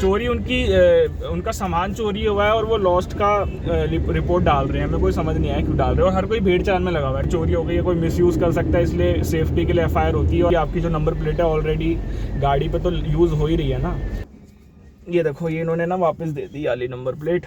चोरी उनका सामान चोरी हुआ है और वो लॉस्ट का रिपोर्ट डाल रहे हैं। हमें कोई समझ नहीं आया क्यों डाल रहे हैं, और हर कोई भेड़ चाल में लगा हुआ है। चोरी हो गई है, कोई मिसयूज़ कर सकता है, इसलिए सेफ्टी के लिए एफआईआर होती है। और आपकी जो नंबर प्लेट है ऑलरेडी गाड़ी पे तो यूज़ हो ही रही है ना। ये देखो, ये इन्होंने ना वापस दे दी वाली नंबर प्लेट।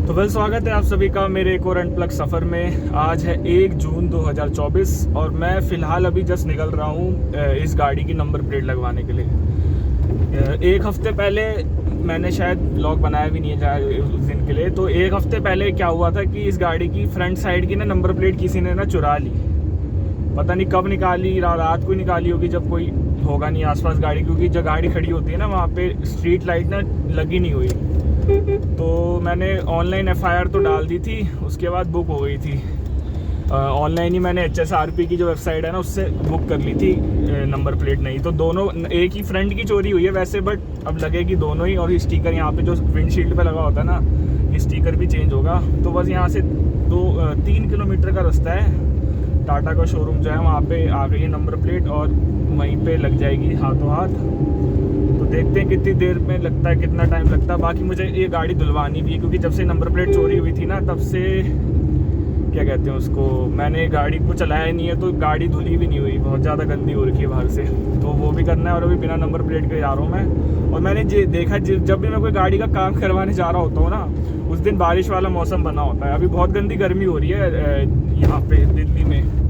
तो वेल, स्वागत है आप सभी का मेरे एक और अनप्लग सफ़र में। आज है 1 जून 2024 और मैं फ़िलहाल अभी जस्ट निकल रहा हूँ इस गाड़ी की नंबर प्लेट लगवाने के लिए। एक हफ़्ते पहले मैंने शायद ब्लॉग बनाया भी नहीं है उस दिन के लिए। तो एक हफ़्ते पहले क्या हुआ था कि इस गाड़ी की फ्रंट साइड की ना नंबर प्लेट किसी ने ना चुरा ली। पता नहीं कब निकाली, रात को निकाली होगी जब कोई होगा नहीं आसपास गाड़ी, क्योंकि जो गाड़ी खड़ी होती है ना वहाँ पे स्ट्रीट लाइट ना लगी नहीं हुई। तो मैंने ऑनलाइन एफआईआर तो डाल दी थी, उसके बाद बुक हो गई थी। ऑनलाइन ही मैंने HSRP की जो वेबसाइट है ना उससे बुक कर ली थी नंबर प्लेट। नहीं तो दोनों, एक ही फ्रंट की चोरी हुई है वैसे, बट अब लगेगी दोनों ही। और स्टिकर यहाँ पे जो विंडशील्ड पे लगा होता है ना, ये स्टिकर भी चेंज होगा। तो बस यहाँ से 3 किलोमीटर का रास्ता है। टाटा का शोरूम जो है वहाँ पे आ गई है नंबर प्लेट और वहीं पे लग जाएगी हाथों हाथ। तो देखते हैं कितनी देर में लगता है, कितना टाइम लगता है। बाकी मुझे ये गाड़ी धुलवानी भी है, क्योंकि जब से नंबर प्लेट चोरी हुई थी ना तब से क्या कहते हैं उसको, मैंने गाड़ी को चलाया ही नहीं है। तो गाड़ी धुली भी नहीं हुई, बहुत ज़्यादा गंदी हो रखी है बाहर से। तो वो भी करना है और अभी बिना नंबर प्लेट के जा रहा हूँ मैं। और मैंने देखा जब भी मैं कोई गाड़ी का काम करवाने जा रहा होता हूँ ना, उस दिन बारिश वाला मौसम बना होता है। अभी बहुत गंदी गर्मी हो रही है यहाँ पे दिल्ली में।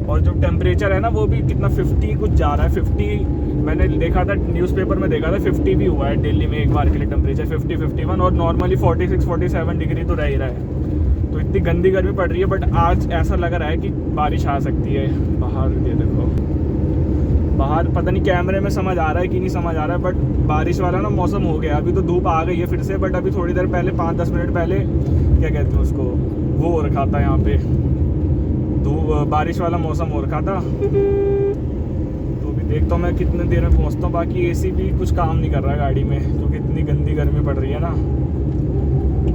और जो टेम्परेचर है ना वो भी कितना 50 कुछ जा रहा है। 50 मैंने देखा था, न्यूज़पेपर में देखा था 50 भी हुआ है दिल्ली में एक बार के लिए टेम्परेचर। 50, 51 और नॉर्मली 46, 47 डिग्री तो रह ही रहा है। तो इतनी गंदी गर्मी पड़ रही है। बट आज ऐसा लग रहा है कि बारिश आ सकती है। बाहर ये देखो, बाहर पता नहीं कैमरे में समझ आ रहा है कि नहीं समझ आ रहा है, बट बारिश वाला ना मौसम हो गया। अभी तो धूप आ गई है फिर से, बट अभी थोड़ी देर पहले 5-10 मिनट पहले क्या कहते हैं उसको, वो हो रखा था यहाँ पे, बारिश वाला मौसम हो रखा था। तो अभी देखता हूँ मैं कितने देर में पहुँचता हूँ। बाकी AC भी कुछ काम नहीं कर रहा है गाड़ी में, क्योंकि इतनी गंदी गर्मी पड़ रही है ना।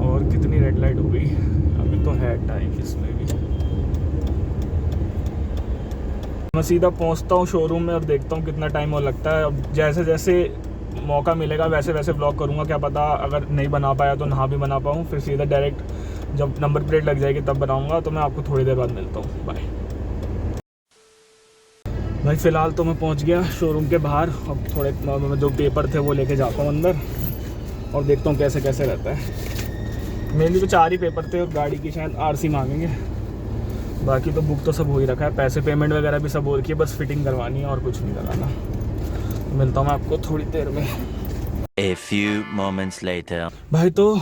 और कितनी रेड लाइट हो गई, अभी तो है टाइम इसमें भी। मैं सीधा पहुँचता हूँ शोरूम में और देखता हूँ कितना टाइम और लगता है। अब जैसे जैसे मौका मिलेगा वैसे वैसे ब्लॉग करूँगा। क्या पता अगर नहीं बना पाया तो ना भी बना पाऊँ, फिर सीधा डायरेक्ट जब नंबर प्लेट लग जाएगी तब बनाऊंगा। तो मैं आपको थोड़ी देर बाद मिलता हूँ। बाय भाई। फ़िलहाल तो मैं पहुँच गया शोरूम के बाहर। अब थोड़े जो पेपर थे वो लेके जाता हूँ अंदर और देखता हूँ कैसे कैसे रहता है। मेनली तो 4 ही पेपर थे और गाड़ी की शायद RC मांगेंगे। बाकी तो बुक तो सब हो ही रखा है, पैसे पेमेंट वगैरह भी सब हो रखी है, बस फिटिंग करवानी है और कुछ नहीं करवाना। तो मिलता हूँ मैं आपको थोड़ी देर में। A few moments later. भाई तो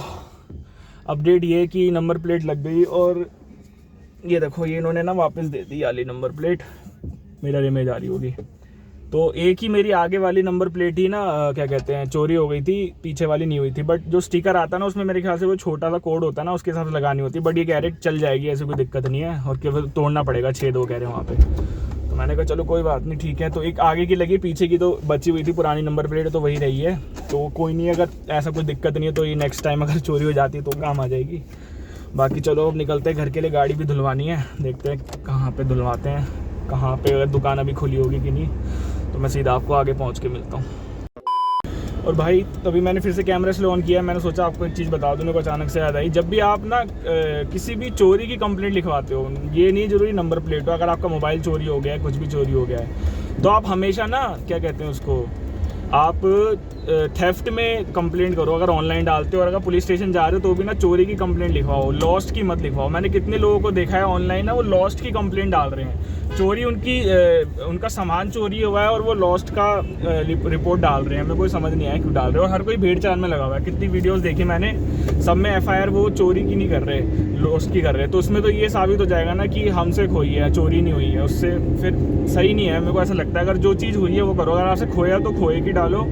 अपडेट ये कि नंबर प्लेट लग गई और ये देखो, ये इन्होंने ना वापस दे दी वाली नंबर प्लेट। मिरर इमेज आ रही होगी। तो एक ही मेरी आगे वाली नंबर प्लेट ही ना क्या कहते हैं चोरी हो गई थी, पीछे वाली नहीं हुई थी। बट जो स्टिकर आता ना उसमें मेरे ख्याल से वो छोटा सा कोड होता है ना, उसके साथ लगानी होती है। बट ये कह रहे चल जाएगी, ऐसी कोई दिक्कत नहीं है। और केवल तोड़ना पड़ेगा, छेद वो कह रहे हैं वहाँ पे। तो मैंने कहा चलो कोई बात नहीं, ठीक है। तो एक आगे की लगी, पीछे की तो बची हुई थी पुरानी नंबर प्लेट, तो वही रही है। तो कोई नहीं, अगर ऐसा कोई दिक्कत नहीं है तो ये नेक्स्ट टाइम अगर चोरी हो जाती है तो काम आ जाएगी। बाकी चलो अब निकलते हैं घर के लिए, गाड़ी भी धुलवानी है। देखते हैं कहाँ पे धुलवाते हैं, कहाँ पे अगर दुकान अभी खुली होगी कि नहीं। तो मैं सीधा आपको आगे पहुँच के मिलता हूँ। और भाई तभी मैंने फिर से कैमरा स्लो ऑन किया। मैंने सोचा आपको एक चीज़ बता दूँ, मेरे को अचानक से याद आई। जब भी आप ना किसी भी चोरी की कंप्लेंट लिखवाते हो, ये नहीं ज़रूरी नंबर प्लेट हो, अगर आपका मोबाइल चोरी हो गया है, कुछ भी चोरी हो गया है, तो आप हमेशा ना क्या कहते हैं उसको, आप थेफ्ट में कंप्लेंट करो अगर ऑनलाइन डालते हो। और अगर पुलिस स्टेशन जा रहे हो तो भी ना चोरी की कंप्लेंट लिखवाओ, लॉस्ट की मत लिखवाओ। मैंने कितने लोगों को देखा है ऑनलाइन ना, वो लॉस्ट की कंप्लेंट डाल रहे हैं। चोरी उनका सामान चोरी हुआ है और वो लॉस्ट का रिपोर्ट डाल रहे हैं। हमें कोई समझ नहीं आया क्यों डाल रहे हो। और हर कोई भेड़ चाल में लगा हुआ है। कितनी वीडियोस देखी मैंने, सब में एफआईआर वो चोरी की नहीं कर रहे, लॉस्ट की कर रहे हैं। तो उसमें तो ये साबित हो जाएगा ना कि हमसे खोई है, चोरी नहीं हुई है। उससे फिर सही नहीं है। मेरे को ऐसा लगता है अगर जो चीज़ हुई है वो करो। अगर आपसे खोया तो खोए की डालो,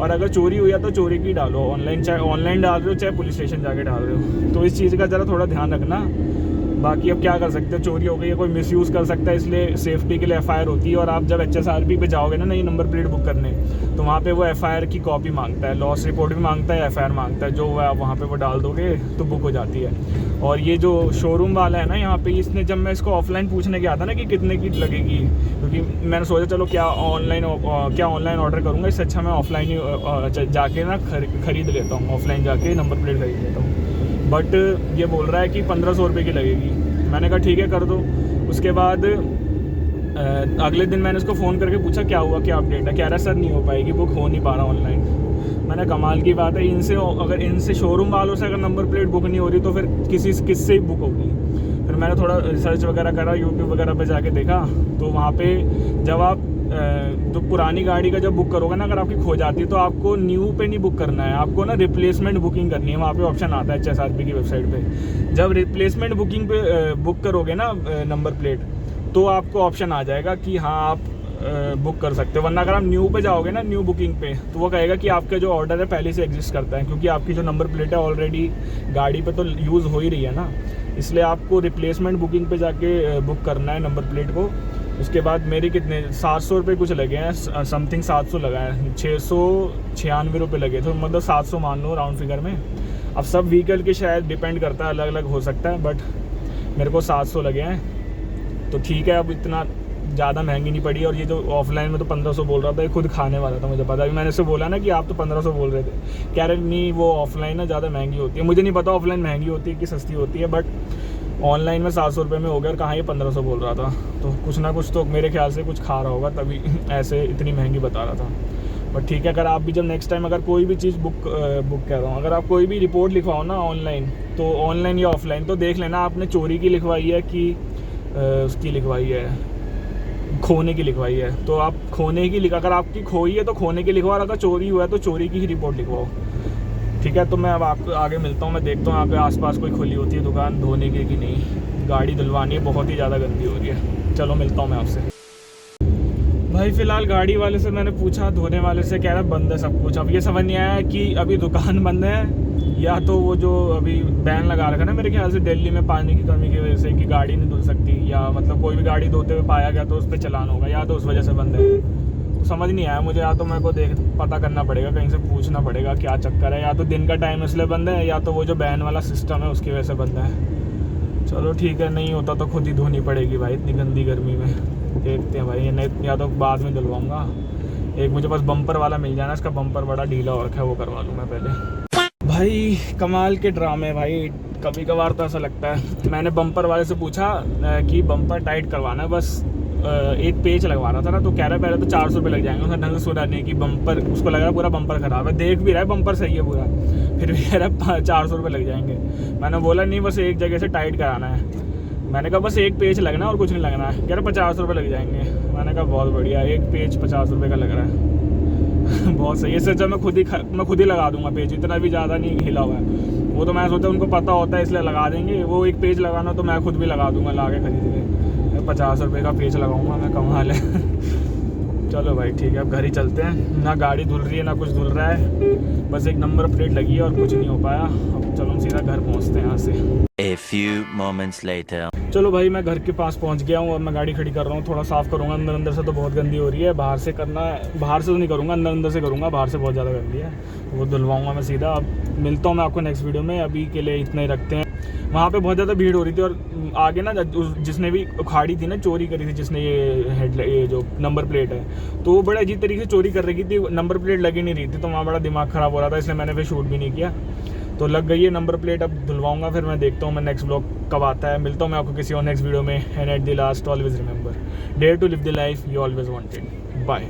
और अगर चोरी हुई है तो चोरी की डालो। ऑनलाइन चाहे ऑनलाइन डाल रहे हो चाहे पुलिस स्टेशन जाके डाल रहे हो। तो इस चीज़ का ज़रा थोड़ा ध्यान रखना। बाकी अब क्या कर सकते हैं, चोरी हो गई है, कोई मिसयूज़ कर सकता है, इसलिए सेफ्टी के लिए FIR होती है। और आप जब HSRP पे जाओगे ना नई नंबर प्लेट बुक करने, तो वहाँ पे वो FIR की कॉपी मांगता है, लॉस रिपोर्ट भी मांगता है, FIR मांगता है, जो आप वहाँ पे वो डाल दोगे तो बुक हो जाती है। और ये जो शोरूम वाला है ना यहाँ पे, इसने जब मैं इसको ऑफलाइन पूछने गया था ना कि कितने की लगेगी, क्योंकि मैंने सोचा चलो क्या ऑनलाइन ऑर्डर करूँगा, इससे अच्छा मैं ऑफलाइन ही जाके ना खरीद लेता हूँ, ऑफलाइन जाके नंबर प्लेट खरीद लेता हूँ। बट ये बोल रहा है कि 1500 रुपये की लगेगी। मैंने कहा ठीक है कर दो। उसके बाद अगले दिन मैंने उसको फ़ोन करके पूछा क्या हुआ, क्या अपडेट है। कह रहा सर नहीं हो पाएगी, बुक हो नहीं पा रहा ऑनलाइन। मैंने कमाल की बात है, इनसे शोरूम वालों से अगर नंबर प्लेट बुक नहीं हो रही तो फिर किससे ही बुक होगी। फिर मैंने थोड़ा रिसर्च वगैरह करा, यूट्यूब वगैरह पे जाके देखा, तो वहाँ पे जब आप तो पुरानी गाड़ी का जब बुक करोगे ना, अगर आपकी खो जाती है तो आपको न्यू पे नहीं बुक करना है, आपको ना रिप्लेसमेंट बुकिंग करनी है। वहाँ पे ऑप्शन आता है HSRP की वेबसाइट पे। जब रिप्लेसमेंट बुकिंग पे बुक करोगे ना नंबर प्लेट, तो आपको ऑप्शन आ जाएगा कि हाँ आप बुक कर सकते हो। वरना अगर आप न्यू पे जाओगे ना, न्यू बुकिंग पे, तो वो कहेगा कि आपका जो ऑर्डर है पहले से एग्जिस्ट करता है, क्योंकि आपकी जो नंबर प्लेट है ऑलरेडी गाड़ी पे तो यूज़ हो ही रही है ना। इसलिए आपको रिप्लेसमेंट बुकिंग पे जाके बुक करना है नंबर प्लेट को। उसके बाद मेरे कितने 700 रुपये कुछ लगे हैं, समथिंग 700 लगा है, 696 रुपये लगे, तो मतलब 700 मान लो राउंड फिगर में। अब सब व्हीकल के शायद डिपेंड करता है, अलग अलग हो सकता है, बट मेरे को 700 लगे हैं तो ठीक है। अब इतना ज़्यादा महंगी नहीं पड़ी। और ये जो ऑफलाइन में तो 1500 बोल रहा था, ये खुद खाने वाला था, मुझे पता। अभी मैंने इससे बोला ना कि आप तो 1500 बोल रहे थे, कह रहे नहीं वो ऑफलाइन ना ज़्यादा महंगी होती है। मुझे नहीं पता ऑफलाइन महंगी होती है कि सस्ती होती है, बट ऑनलाइन में 700 रुपये में हो गया, और कहाँ ये 1500 बोल रहा था। तो कुछ ना कुछ तो मेरे ख्याल से कुछ खा रहा होगा, तभी ऐसे इतनी महंगी बता रहा था। बट ठीक है, अगर आप भी जब नेक्स्ट टाइम अगर कोई भी चीज़ बुक कर रहा हूँ, अगर आप कोई भी रिपोर्ट लिखवाओ ना ऑनलाइन, तो ऑनलाइन या ऑफलाइन, तो देख लेना आपने चोरी की लिखवाई है कि उसकी लिखवाई है, खोने की लिखवाई है। तो आप खोने की अगर आपकी खोई है तो खोने की लिखवाओ, और अगर चोरी हुआ है तो चोरी की ही रिपोर्ट लिखवाओ। ठीक है, तो मैं अब आपको आगे मिलता हूँ। मैं देखता हूँ यहाँ पे आसपास कोई खुली होती है दुकान धोने की कि नहीं। गाड़ी धुलवानी है, बहुत ही ज़्यादा गंदी हो रही है। चलो मिलता हूँ मैं आपसे। भाई फ़िलहाल गाड़ी वाले से मैंने पूछा, धोने वाले से, कह रहा बंद है सब कुछ। अब ये समझ नहीं आया कि अभी दुकान बंद है, या तो वो जो अभी बैन लगा रखा है ना मेरे ख्याल से दिल्ली में पानी की कमी की वजह से, कि गाड़ी नहीं धुल सकती, या मतलब कोई भी गाड़ी धोते हुए पाया गया तो उस पर चालान होगा, या तो उस वजह से बंद है। तो समझ नहीं आया मुझे, या तो मेरे को पता करना पड़ेगा, कहीं से पूछना पड़ेगा क्या चक्कर है। या तो दिन का टाइम इसलिए बंद है, या तो वो जो बैन वाला सिस्टम है उसकी वजह से बंद है। चलो ठीक है, नहीं होता तो खुद ही धोनी पड़ेगी भाई इतनी गंदी गर्मी में। देखते हैं भाई, नहीं या तो बाद में धुलवाऊँगा। एक मुझे बस बम्पर वाला मिल जाना, इसका बम्पर बड़ा ढीला हो रखा है, वो करवा लूँ मैं पहले। भाई कमाल के ड्रामे भाई, कभी कभार तो ऐसा लगता है। मैंने बम्पर वाले से पूछा कि बम्पर टाइट करवाना है, बस एक पेच लगवा रहा था ना, तो कह रहा है पहले तो 400 रुपये लग जाएंगे। उसने ढंग से सुना नहीं कि बम्पर, उसको लग रहा है पूरा बम्पर ख़राब है, देख भी रहा है बम्पर सही है पूरा, फिर भी कह रहा है 400 रुपये लग जाएंगे। मैंने बोला नहीं, बस एक जगह से टाइट कराना है। मैंने कहा बस एक पेच लगना है और कुछ नहीं लगना है। कह रहा 50 रुपये लग जाएंगे। मैंने कहा बहुत बढ़िया, एक पेच 50 रुपये का लग रहा है। बहुत सही है। इससे अच्छा मैं खुद ही लगा दूंगा पेज, इतना भी ज़्यादा नहीं हिला हुआ है वो। तो मैं सोचा उनको पता होता है इसलिए लगा देंगे, वो एक पेज लगाना तो मैं खुद भी लगा दूंगा, ला के खरीद के 50 रुपये का पेज लगाऊंगा मैं, कमाल है। चलो भाई ठीक है, अब घर ही चलते हैं। ना गाड़ी धुल रही है ना कुछ धुल रहा है, बस एक नंबर प्लेट लगी है और कुछ नहीं हो पाया। अब चलो हम सीधा घर पहुँचते हैं यहाँ से। A few moments later. चलो भाई मैं घर के पास पहुंच गया हूँ और मैं गाड़ी खड़ी कर रहा हूँ। थोड़ा साफ़ करूँगा, अंदर से तो बहुत गंदी हो रही है। बाहर से करना है, बाहर से तो नहीं करूँगा, अंदर से करूँगा, बाहर से बहुत ज़्यादा गंदी है, वो धुलवाऊँगा मैं सीधा। अब मिलता हूँ मैं आपको नेक्स्ट वीडियो में, अभी के लिए इतना ही रखते हैं। वहाँ पे बहुत ज़्यादा भीड़ हो रही थी, और आगे ना जिसने भी उखाड़ी थी ना, चोरी करी थी जिसने, ये जो नंबर प्लेट है, तो वो बड़ा अजीब तरीके से चोरी कर रही थी, नंबर प्लेट लगी नहीं रही थी, तो वहाँ बड़ा दिमाग ख़राब हो रहा था, इसलिए मैंने फिर शूट भी नहीं किया। तो लग गई है नंबर प्लेट, अब धुलवाऊंगा, फिर मैं देखता हूँ मैं नेक्स्ट ब्लॉग कब आता है। मिलता हूँ मैं आपको किसी और नेक्स्ट वीडियो में। And at the last always remember, dare to live the life you always wanted. Bye.